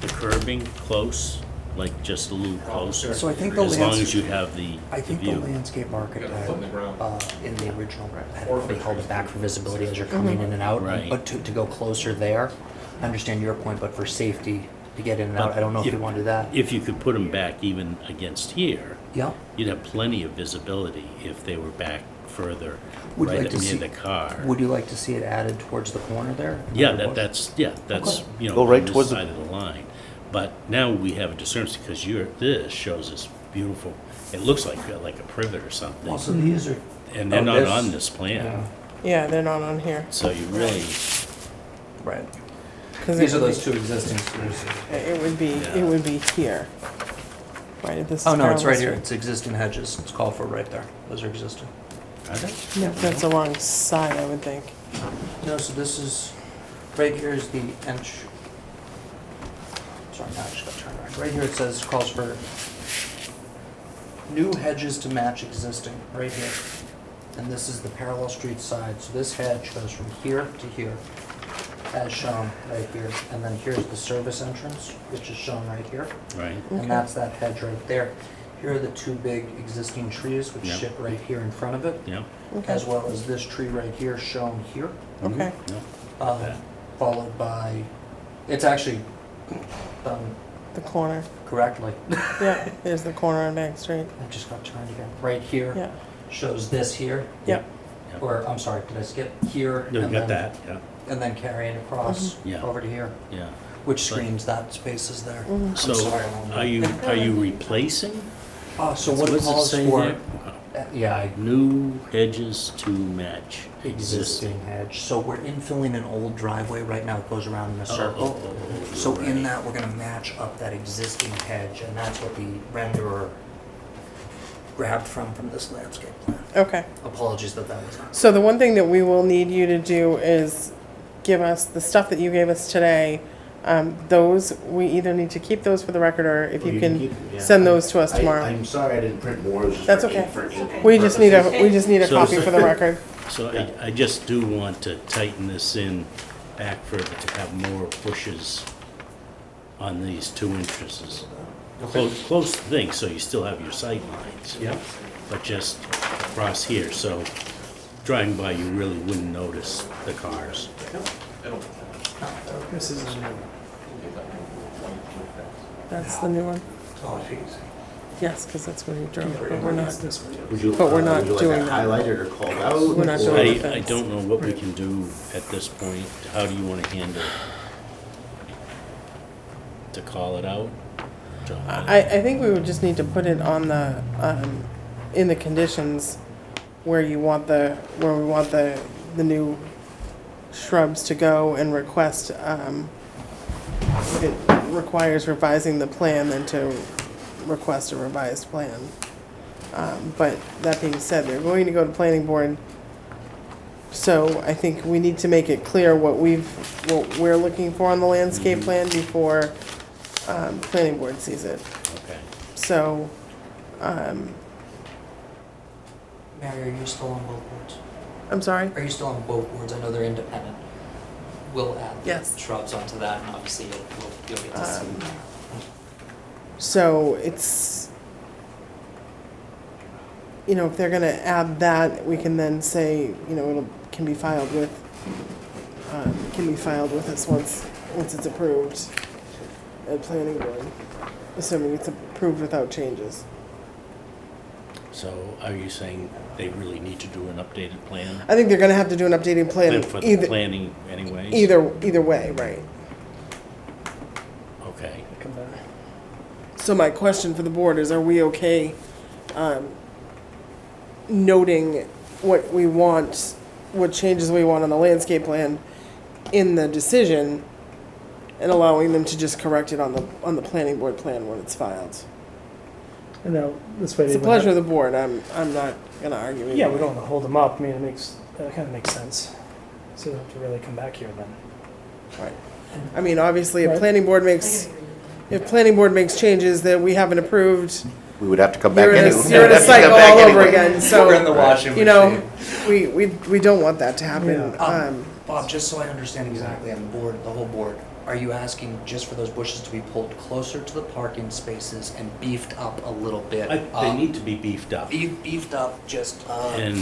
the curbing, close, like just a little closer. So I think the As long lands- as you have the I the think the view. landscape architect, Foot in the ground. in the original, had probably held it back for visibility as you're coming in and out. Right. But to go closer there, I understand your point, but for safety, to get in and out, I don't know if you want to do that. If you could put them back even against here, Yeah. you'd have plenty of visibility if they were back further, Would you right like to near see- the car. Would you like to see it added towards the corner there? Yeah, Under the bush? that's, you know, Go right on this towards the- side of the line. But now we have a discernment because this shows us beautiful, it looks like a privet or something. Also, these are. And they're oh, not this- on this plan, Yeah, they're not on here. so you really, Right. 'Cause These it are would those two existing spruces. It would be, Yeah. it would be here. Right, this is Oh, no, it's right Carol's here. Street. It's existing hedges. It's called for right there. Those are existing. are they? No, that's the wrong side, I would think. No, so this is, right here is the sorry, now I just got turned around. Right here it says, calls for new hedges to match existing, right here. And this is the parallel street side. So this hedge goes from here to here, as shown right here. And then here's the service entrance, which is shown right here. Right, Okay. And that's that hedge right there. Here are the two big existing trees, which Yep. sit right here in front of it, yeah. Okay, as well as this tree right here shown here. okay. Yeah. Followed by, it's actually done The corner. correctly. Yeah, there's the corner on Bank Street. I just got turned again. Right here Yeah, shows this here, yep. or I'm sorry, did I skip here? No, you and got then- that, yeah, And then carrying across Yeah. over to here, yeah. which screens that space is there. Mhm. So sorry, I'm are you replacing? So what it What's calls say for, there? yeah, New hedges to match existing. existing hedge. So we're infilling an old driveway right now, it goes around in a circle. So in right. that, we're gonna match up that existing hedge, and that's what the renderer grabbed from this landscape plan. Okay. Apologies that that was not. So the one thing that we will need you to do is give us the stuff that you gave us today. Those, we either need to keep those for the record, or if you can send those to us tomorrow. I'm sorry I didn't print more. It was just That's for okay. ink- for ink We just need a So- copy for the record. So I just do want to tighten this in back further to have more bushes on these 2 entrances. Close thing, so you still have your sight lines. Yeah. But just across here, so driving by, you really wouldn't notice the cars. This is the new. That's the new one. Oh, jeez. Yes, because that's where you drove, but we're not, This one. but we're not doing that. Highlighted or called out? We're not doing the I fence. don't know what we can do at this point. How do you want to handle to call it out? John? I think we would just need to put it on the, in the conditions where you want where we want the new shrubs to go and request, if it requires revising the plan, then to request a revised plan. But that being said, they're going to go to planning board. So I think we need to make it clear what we're looking for on the landscape plan before, planning board sees it. Okay. So, Mary, are you still on both boards? I'm sorry? Are you still on both boards? I know they're independent. We'll add the Yes. shrubs onto that, and obviously you'll get to see. So it's, if they're gonna add that, we can then say, can be filed with us once it's approved at planning board, assuming it's approved without changes. So are you saying they really need to do an updated plan? I think they're gonna have to do an updated plan, For the either, planning anyways? either way, right? Okay. Come back. So my question for the board is, are we okay, noting what we want, what changes we want on the landscape plan in the decision, and allowing them to just correct it on the planning board plan when it's filed? And now, this way. It's a pleasure of the board, I'm not gonna argue with you. Yeah, we don't want to hold them up. I mean, that kind of makes sense. So they have to really come back here then. Right. I mean, obviously, if Right. planning board makes changes that we haven't approved, We would have to come back you're in anyway. a, you're in a cycle all over again, so. We're in the washing You know, we don't want that to happen. Yeah. Bob, just so I understand exactly on the board, the whole board, are you asking just for those bushes to be pulled closer to the parking spaces and beefed up a little bit? They need to be beefed up. Beefed up, just, And,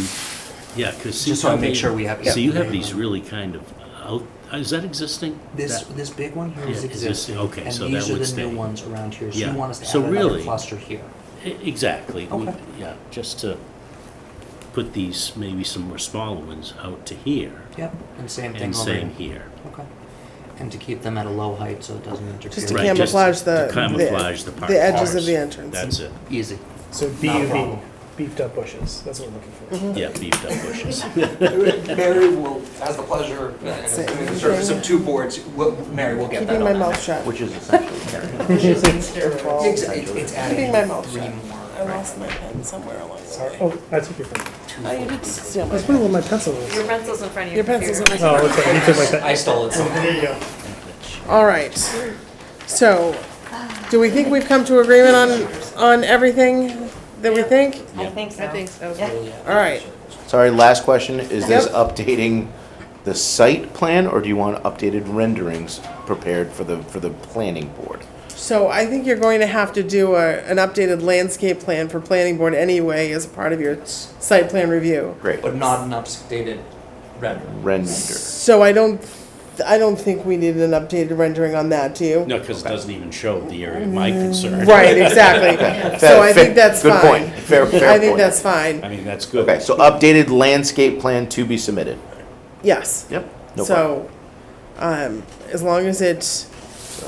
yeah, because. just so I make sure we have. So you have these really kind of out, is that existing? This That- big one here is Yeah, existing. okay, so that would And these are the stay. new ones around here, so Yeah, you want us to so add another really- cluster here. Exactly. Okay. Yeah, just to put these, maybe some more smaller ones out to here. Yep, and same thing And over same here. here. Okay. And to keep them at a low height so it doesn't interfere. Just to Right, camouflage to camouflage the the edges of cars. the entrance. That's it. Easy. So Not a BUB, problem. beefed up bushes. That's what we're looking for. Yeah, beefed up bushes. Mary will, has the pleasure, Say in the service of two boards, Mary will get that Keeping on my that. mouth shut. Which is essentially. It's adding Keeping my mouth three shut. more. I lost my pen somewhere along the Sorry. way. Oh, I took your pen. Oh, you did steal I my was pen. wondering where my pencil was. Your pencil's in front of Your your pencil's computer. in my. Oh, okay. You took my pen. I stole it. There you go. All right. So, do we think we've come to agreement on everything that we think? I think so. I think so. Yeah. All right. Sorry, last question. Is this Yep. updating the site plan, or do you want updated renderings prepared for the planning board? So I think you're going to have to do an updated landscape plan for planning board anyway as part of your site plan review. Great. But not an updated render. Render. So I don't think we need an updated rendering on that, do you? No, because it doesn't even show the area of my concern. Right, exactly. So I think that's Good fine. point. Fair I think point. that's fine. I mean, that's good. Okay, so updated landscape plan to be submitted. Yes. Yep. No problem. So, as long as it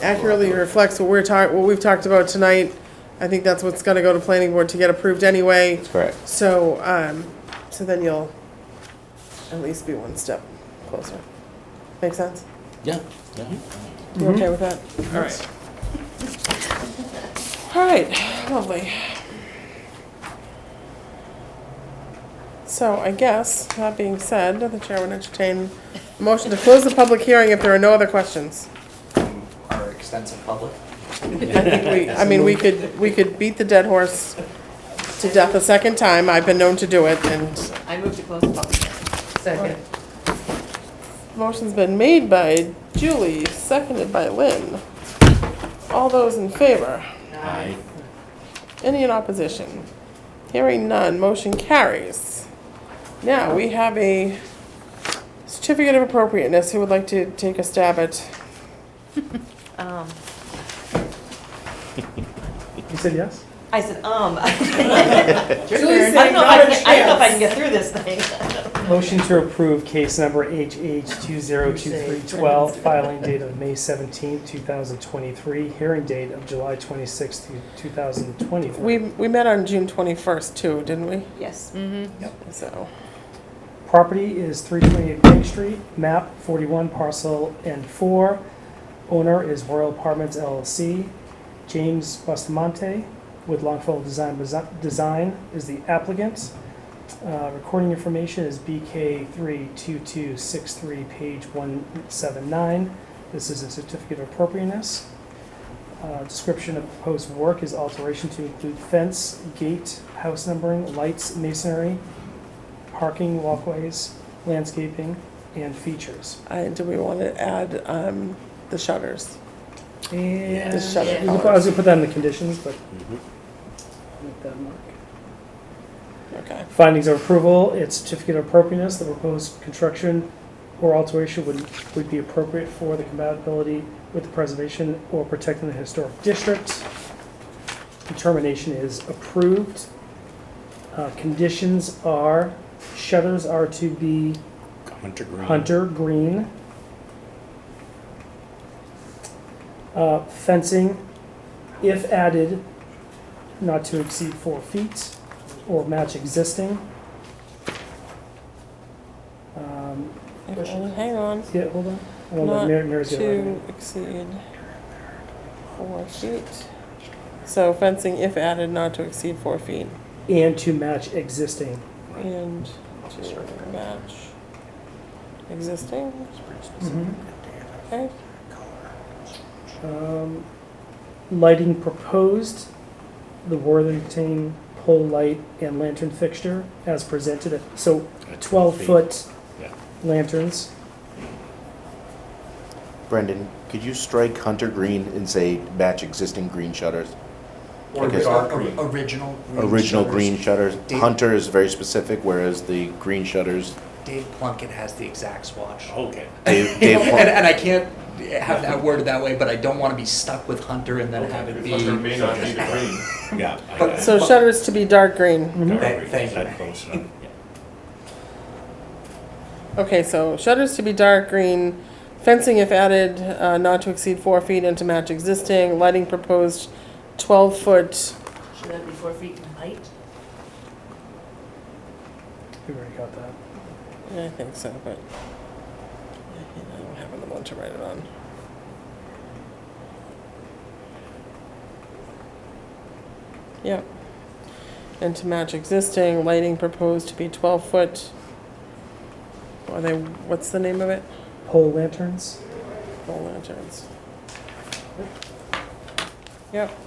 accurately reflects what we've talked about tonight, I think that's what's gonna go to planning board to get approved anyway. That's correct. So, so then you'll at least be one step closer. Make sense? Yeah, yeah. You okay with that? All right. All right, lovely. So I guess, that being said, the chair would entertain a motion to close the public hearing if there are no other questions. Our extensive public. I mean, we could beat the dead horse to death a second time. I've been known to do it, and I move to close the public hearing. Second. motion's been made by Julie, seconded by Lynn. All those in favor? Aye. Any in opposition? Hearing none, motion carries. Now, we have a Certificate of appropriateness, who would like to take a stab at? Um, You said yes? I said, Julie's I saying don't know not a if I can chance. get through this thing. Motion to approve case number HH202312, filing date of May 17th, 2023, hearing date of July 26th, 2023. We met on June 21st too, didn't we? Yes. So, Property is 328 Bank Street, map 41, parcel N4. Owner is Royal Apartments LLC. James Bustamante with Longfellow Design is the applicant. Recording information is BK32263, page 179. This is a certificate of appropriateness. Description of proposed work is alteration to include fence, gate, house numbering, lights, masonry, parking, walkways, landscaping, and features. do we want to add the shutters? And The shutter I was going to put that in the conditions, but make that mark. Okay. Findings of approval, it's certificate of appropriateness. The proposed construction or alteration would be appropriate for the compatibility with the preservation or protecting the historic district. Determination is approved. Conditions are shutters are to be hunter green. Fencing, if added, not to exceed 4 feet or match existing. Hang on. Yeah, hold on. I don't know, Not Mary's got it to right. exceed 4 feet. So fencing, if added, not to exceed 4 feet. And to match existing. And to match existing. Okay. Lighting proposed, the Worthington pole light and lantern fixture as presented. So 12-foot lanterns. Brendan, could you strike Hunter Green and say match existing green shutters? Or Because- original. Original green shutters. Dave- Hunter is very specific, whereas the green shutters, Dave Plunkett has the exact swatch. Okay. Dave And I can't have that worded that way, but I don't want to be stuck with Hunter and then have it be. Hunter may not be the green. Yeah. So shutters to be dark green. Thank you. Close enough, yeah. Okay, so shutters to be dark green, fencing if added, not to exceed 4 feet and to match existing, lighting proposed 12-foot. Should that be 4 feet in height? We already got that. Yeah, I think so, but I don't have another one to write it on. Yep. And to match existing, lighting proposed to be 12-foot. What's the name of it? Pole lanterns. Pole lanterns. Yep.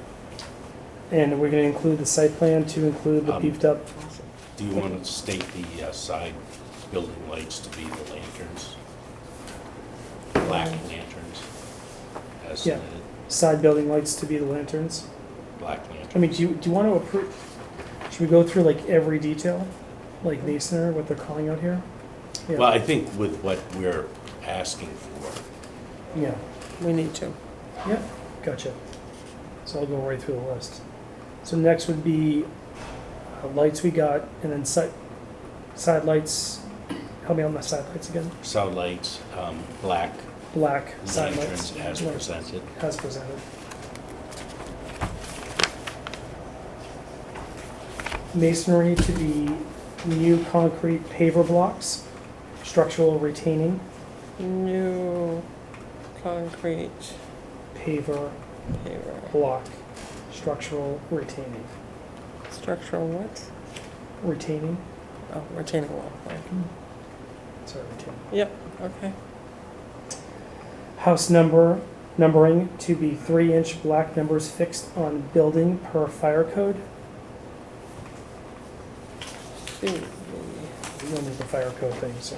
And we're going to include the site plan to include the beefed up. Do you want to state the side building lights to be the lanterns? Black lanterns, as Yeah. submitted, Side building lights to be the lanterns. black lanterns. I mean, do you want to approve? Should we go through like every detail, like masonry, what they're calling out here? Yeah. Well, I think with what we're asking for, Yeah. We need to. Yep. Gotcha. So I'll go right through the list. So next would be lights we got, and then side lights. Help me out on the side lights again. south lights, black Black side lanterns lights. as presented. As presented. Masonry to be new concrete paver blocks, structural retaining, New concrete paver paver. block, structural retaining. Structural what? Retaining, Oh, retaining wall. Right. sorry, retaining. Yep, okay. House numbering to be 3-inch black numbers fixed on building per fire code. We don't need the fire code thing, so.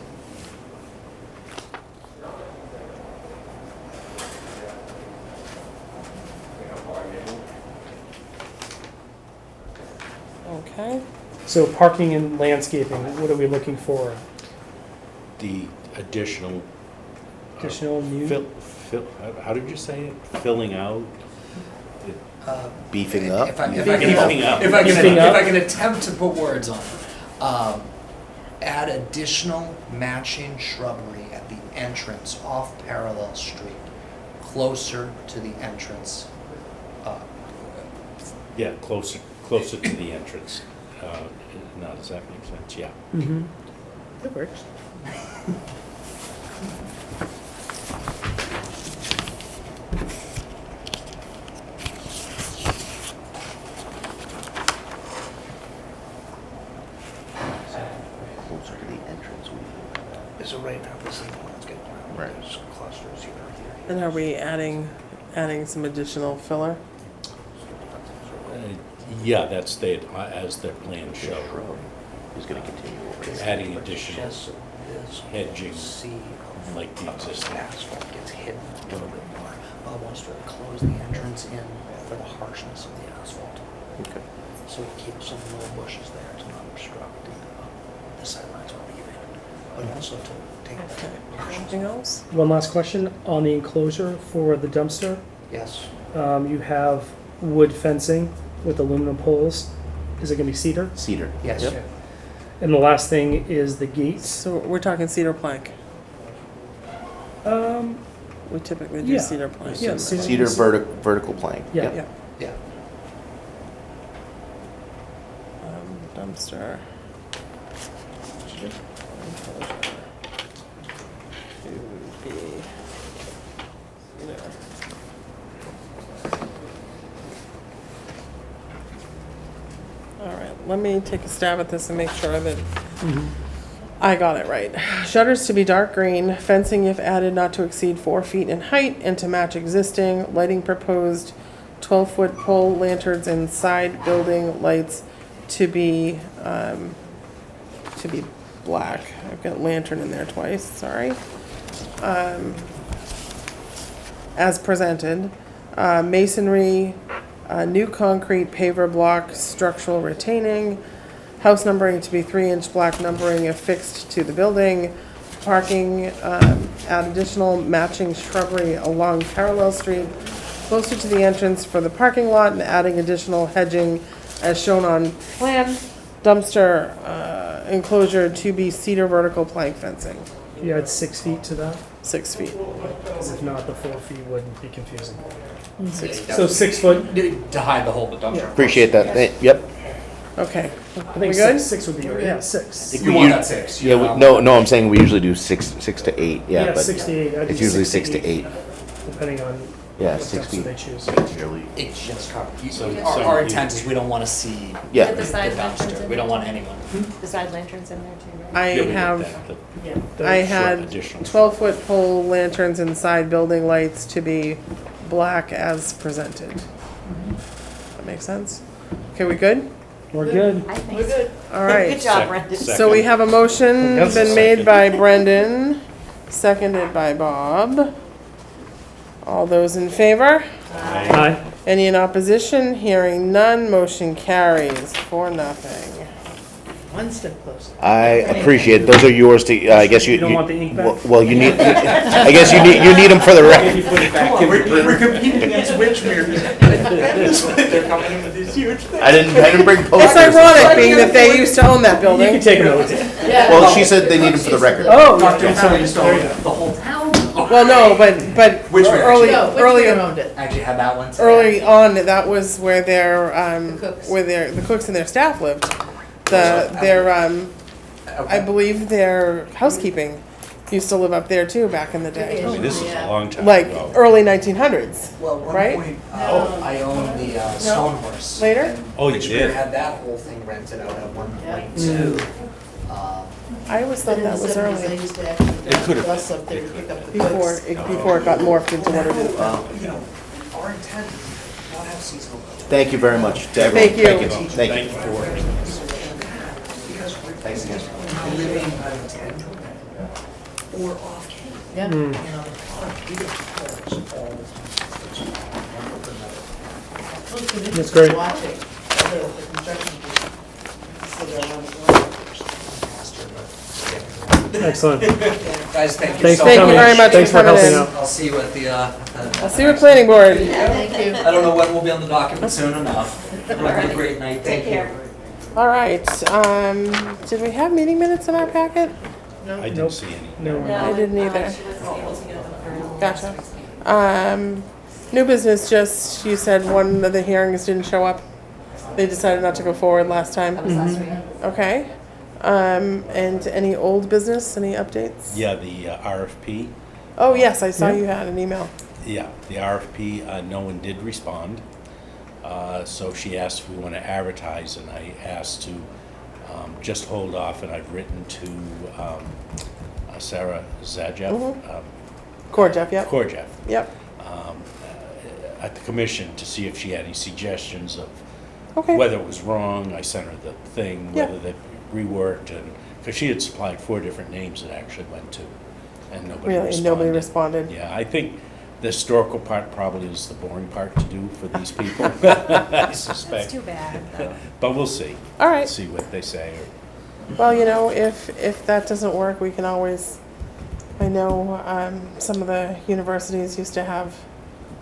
Okay. So parking and landscaping, what are we looking for? The additional. Additional new? How did you say it? Filling out? Beefing up? If I Beefing up. can attempt to put words on it. Add additional matching shrubbery at the entrance off Parallel Street, closer to the entrance. Yeah, closer to the entrance. Now, does that make sense? Yeah. Mm-hmm. That works. Closer to the entrance. So right now, this is the landscape plan. Right. There's clusters here. And are we adding some additional filler? Yeah, that's as their plan show. Is going to continue over there. Adding additional hedging, See like the existing. asphalt gets hidden a little bit more. Bob wants to close the entrance in for the harshness of the asphalt. Okay. So we keep some little bushes there to not obstruct the sidelines we're leaving, but also to take the harshness. Anything else? One last question on the enclosure for the dumpster. Yes. You have wood fencing with aluminum poles. Is it going to be cedar? Cedar. Yes. Yep. And the last thing is the gates. So we're talking cedar plank. We typically do Yeah. cedar plank. Yeah, Cedar vertical plank. Yeah. Yeah. Yeah. Dumpster. All right, let me take a stab at this and make sure that I got it right. Shutters to be dark green, fencing if added not to exceed 4 feet in height and to match existing, lighting proposed 12-foot pole lanterns inside building lights to be black. I've got lantern in there twice, sorry. As presented, masonry, new concrete paver block, structural retaining, house numbering to be 3-inch black numbering affixed to the building, parking, add additional matching shrubbery along Parallel Street, closer to the entrance for the parking lot, and adding additional hedging as shown on plan. Dumpster enclosure to be cedar vertical plank fencing, You add 6 feet to that, 6 feet. because if not, the 4 feet would be confusing. 6 feet. So 6 foot. To hide the hole of the dumpster. Appreciate that. Yep. Okay, I we think good? six would be, yeah, 6. You want that 6. Yeah, no, I'm saying we usually do six to 8. Yeah, but 6 to 8. I'd it's do usually 6 to 8. Depending on Yeah, what 6 dumpster feet. they choose. It's just covered. So Our intent is we don't want to see Yeah. The side the lanterns dumpster. in We don't there? want anyone. The side lanterns in there too, right? I Yeah, we get have, that, but I had additional. 12-foot pole lanterns inside building lights to be black as presented. That makes sense? Okay, we good? We're good. I think so. All right. Good job, Brendan. So we have a motion Yes. been made by Brendan, seconded by Bob. All those in favor? Aye. Any in opposition? Hearing none, motion carries 4-0. One step closer. I appreciate it. Those are yours to, I guess you. You don't want the ink back? Well, you need, I guess you need them for the record. We're competing against Witchmere. They're coming in with these huge things. I didn't bring posters. It's ironic, being that they used to own that You can building. take them over. Well, she said they need them for the record. Oh, Dr. yeah. Tony stole the whole town. Well, no, but Witchmere. early, No, early, Witchmere owned it. Actually had that one. early on, that was where their, The cooks. the cooks and their staff lived. I believe their housekeeping used to live up there too back in the I day. mean, this is a long time Like ago. early 1900s. Well, at one Right? point, I owned the Stone Horse. Later? and Oh, you Witchmere did? had that whole thing rented out at one Yeah. point too. I always thought that was I early, used to actually It could have bus been. up there to pick up the before cooks. before it got morphed into what it is now. You know, our intent is not have seasonal. Thank you very much to everyone. Thank you. Thank you. Because we're living on 10 or off Cape. Yeah. You know, we get calls all the time. That's great. Watching the construction people. So they're on the Excellent. Yeah. Guys, thank you Thanks so for much. Thank you very much Thanks for for coming helping in. out. I'll see you at the, I'll see you at planning board. I don't know when we'll be on the document soon enough. Everyone have a great night. Thank you. All right, did we have meeting minutes in our packet? I didn't see any. No, I didn't either. Gotcha. New business, just, you said one of the hearings didn't show up. They decided not to go forward last time. That was last week. Okay. And any old business, any updates? Yeah, the RFP. Oh, yes, I saw Yeah. you had an email. Yeah, the RFP, no one did respond. So she asked if we want to advertise, and I asked to just hold off, and I've written to Sarah Zajeff, Jeff, yep. Korjeff, Yep. at the commission to see if she had any suggestions of Okay. whether it was wrong. I sent her the thing, Yeah. whether they reworked, and, because she had supplied 4 different names it actually went to, and nobody Really, responded. nobody responded. Yeah, I think the historical part probably is the boring part to do for these people, I suspect. That's too bad, though. But we'll see. All right. See what they say. Well, if that doesn't work, we can always, I know some of the universities used to have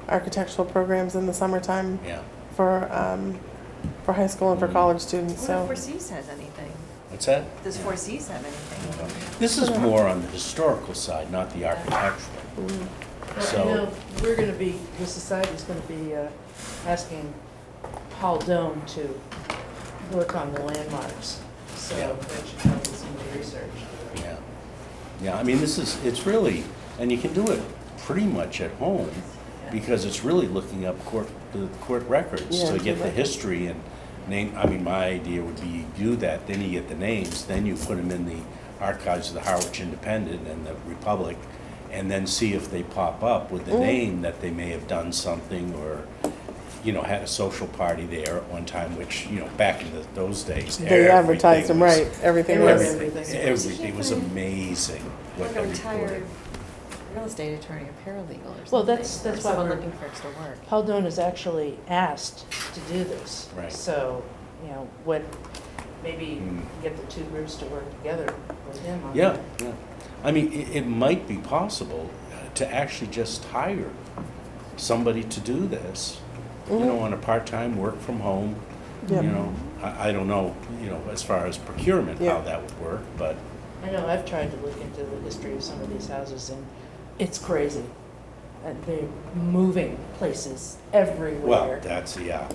architectural programs in the summertime Yeah. for high school and for college students, What if so. Four Cs has anything? What's that? Does Four Cs have anything? This is more on the historical side, not the architectural. So, We're gonna be, the society's gonna be asking Paul Doan to work on the landmarks, so Yeah. that should help with some of the research. yeah. Yeah, I mean, it's really, and you can do it pretty much at home, because it's really looking up the court records Yeah, to get the records. history and name. I mean, my idea would be you do that, then you get the names, then you put them in the archives of the Harwich Independent and the Republic, and then see if they pop up with the name that they may have done something or, had a social party there at one time, which, back in those days. They advertised them, right, everything was. Everything was amazing. what Like a they reported. retired real estate attorney, a paralegal or something. Well, that's or why someone we're- looking for extra work. Paul Doan is actually asked to do this. Right. So, maybe get the two groups to work together with him on Yeah, that. yeah. I mean, it might be possible to actually just hire somebody to do this, on a part-time, work from home. Yep. I don't know, as far as procurement, Yeah. how that would work, but I know, I've tried to look into the history of some of these houses, and it's crazy. They're moving places well, everywhere, that's, yeah,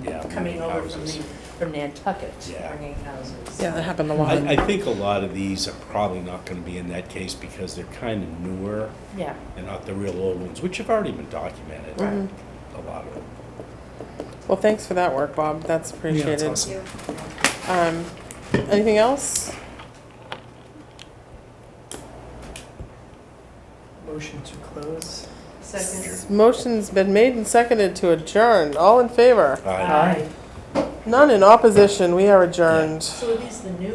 yeah, and coming moving over houses. from Nantucket, Yeah. bringing houses. Yeah, that happened a lot. I think a lot of these are probably not gonna be in that case because they're kind of newer Yeah. and not the real old ones, which have already been documented, Mhm. a lot of them. Well, thanks for that work, Bob, that's appreciated. Yeah, it's awesome. Anything else? Motion to close. Second. Motion's been made and seconded to adjourn, all in favor? Aye. None in opposition, we are adjourned. So are these the new